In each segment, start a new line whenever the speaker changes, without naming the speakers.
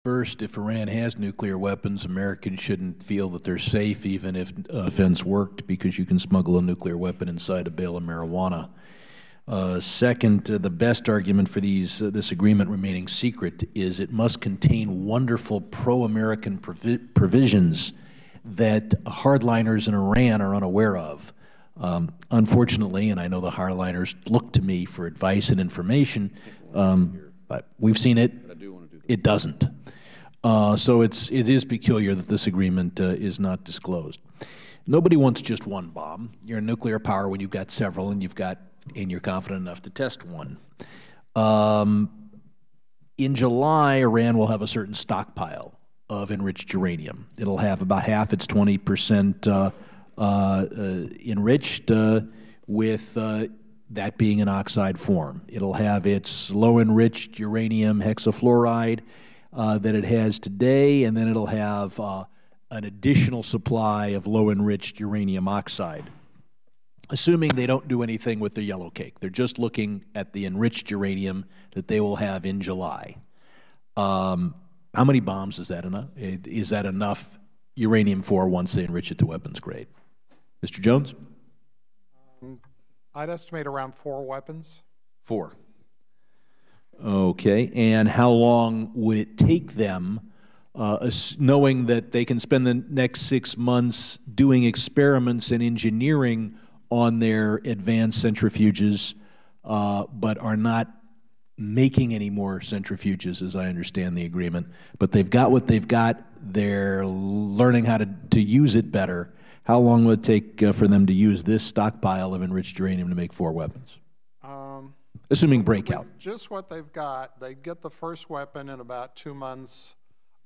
First, if Iran has nuclear weapons, Americans shouldn't feel that they're safe, even if offense worked, because you can smuggle a nuclear weapon inside a bale of marijuana. Second, the best argument for this agreement remaining secret is it must contain wonderful pro-American provisions that hardliners in Iran are unaware of. Unfortunately, and I know the hardliners look to me for advice and information, but we've seen it. It doesn't. So it is peculiar that this agreement is not disclosed. Nobody wants just one bomb. You're a nuclear power when you've got several, and you're confident enough to test one. In July, Iran will have a certain stockpile of enriched uranium. It'll have about half its 20% enriched, with that being an oxide form. It'll have its low-enriched uranium hexafluoride that it has today, and then it'll have an additional supply of low-enriched uranium oxide, assuming they don't do anything with the yellow cake. They're just looking at the enriched uranium that they will have in July. How many bombs is that enough? Is that enough uranium-4 once they enrich it to weapons grade? Mr. Jones?
I'd estimate around 4 weapons.
4. Okay, and how long would it take them, knowing that they can spend the next 6 months doing experiments and engineering on their advanced centrifuges, but are not making any more centrifuges, as I understand the agreement, but they've got what they've got, they're learning how to use it better. How long will it take for them to use this stockpile of enriched uranium to make 4 weapons? Assuming breakout.
Just what they've got, they get the first weapon in about 2 months.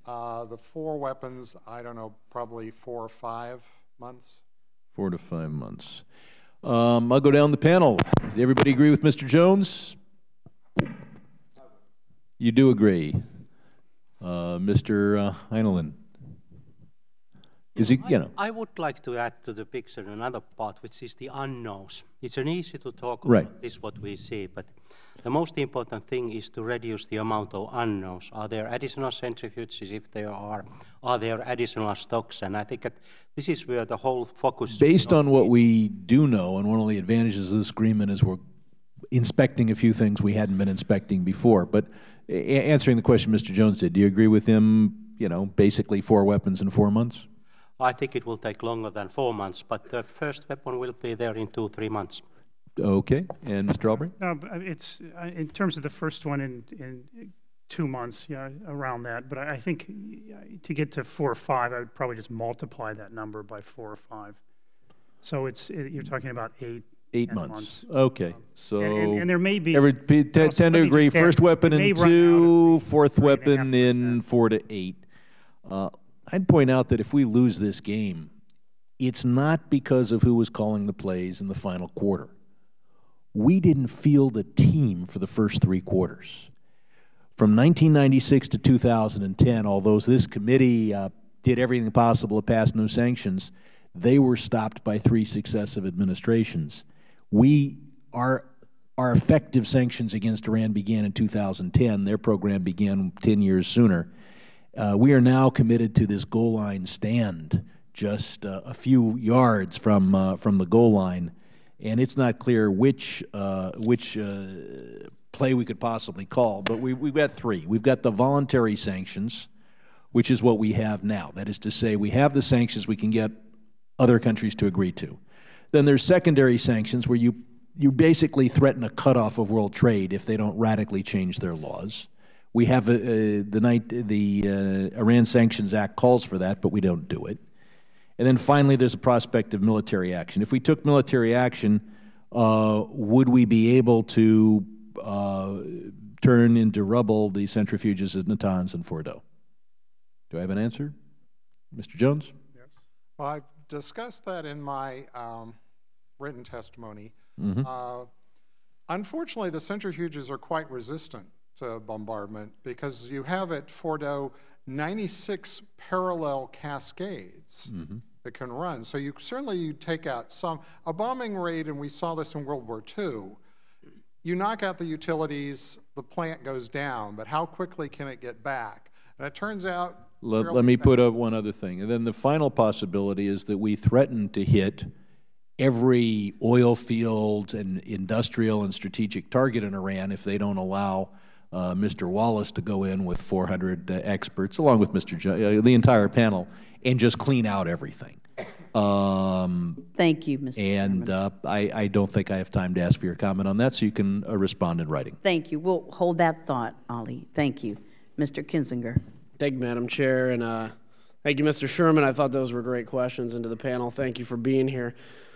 The 4 weapons, I don't know, probably 4 or 5 months.
4 to 5 months. I'll go down the panel. Did everybody agree with Mr. Jones? You do agree. Mr. Heinonen? Is he,
I would like to add to the picture another part, which is the unknowns. It's an easy to talk
right.
about this, what we see, but the most important thing is to reduce the amount of unknowns. Are there additional centrifuges? If there are there additional stocks? And I think that this is where the whole focus...
Based on what we do know, and one of the advantages of this agreement is we're inspecting a few things we hadn't been inspecting before. But answering the question Mr. Jones did, do you agree with him, basically 4 weapons in 4 months?
I think it will take longer than 4 months, but the first weapon will be there in 2-3 months.
Okay, and Mr. Albright?
It's in terms of the first one in 2 months, around that. But I think to get to 4 or 5, I would probably just multiply that number by 4 or 5. So you're talking about 8
months. Okay, so
and there may be
tend to agree. First weapon in 2, fourth weapon in 4 to 8. I'd point out that if we lose this game, it's not because of who was calling the plays in the final quarter. We didn't field a team for the first 3 quarters. From 1996 to 2010, although this committee did everything possible to pass no sanctions, they were stopped by 3 successive administrations. Our effective sanctions against Iran began in 2010. Their program began 10 years sooner. We are now committed to this goal line stand, just a few yards from the goal line, and it's not clear which play we could possibly call. But we've got 3. We've got the voluntary sanctions, which is what we have now. That is to say, we have the sanctions we can get other countries to agree to. Then there's secondary sanctions, where you basically threaten a cutoff of world trade if they don't radically change their laws. We have the Iran Sanctions Act calls for that, but we don't do it. And then finally, there's a prospect of military action. If we took military action, would we be able to turn into rubble the centrifuges at Natanz and Fordo? Do I have an answer? Mr. Jones?
Yes. Well, I've discussed that in my written testimony. Unfortunately, the centrifuges are quite resistant to bombardment, because you have at Fordo 96 parallel cascades that can run. So you take out some. A bombing raid, and we saw this in World War II, you knock out the utilities, the plant goes down, but how quickly can it get back? And it turns out.
Let me put up one other thing. And then the final possibility is that we threaten to hit every oil field and industrial and strategic target in Iran if they don't allow Mr. Wallace to go in with 400 experts, along with the entire panel, and just clean out everything.
Thank you, Mr.
And I don't think I have time to ask for your comment on that, so you can respond in writing.
Thank you. We'll hold that thought, Olli. Thank you. Mr. Kinzinger.
Thank you, Madam Chair, and thank you, Mr. Sherman. I thought those were great questions, and to the panel, thank you for being here.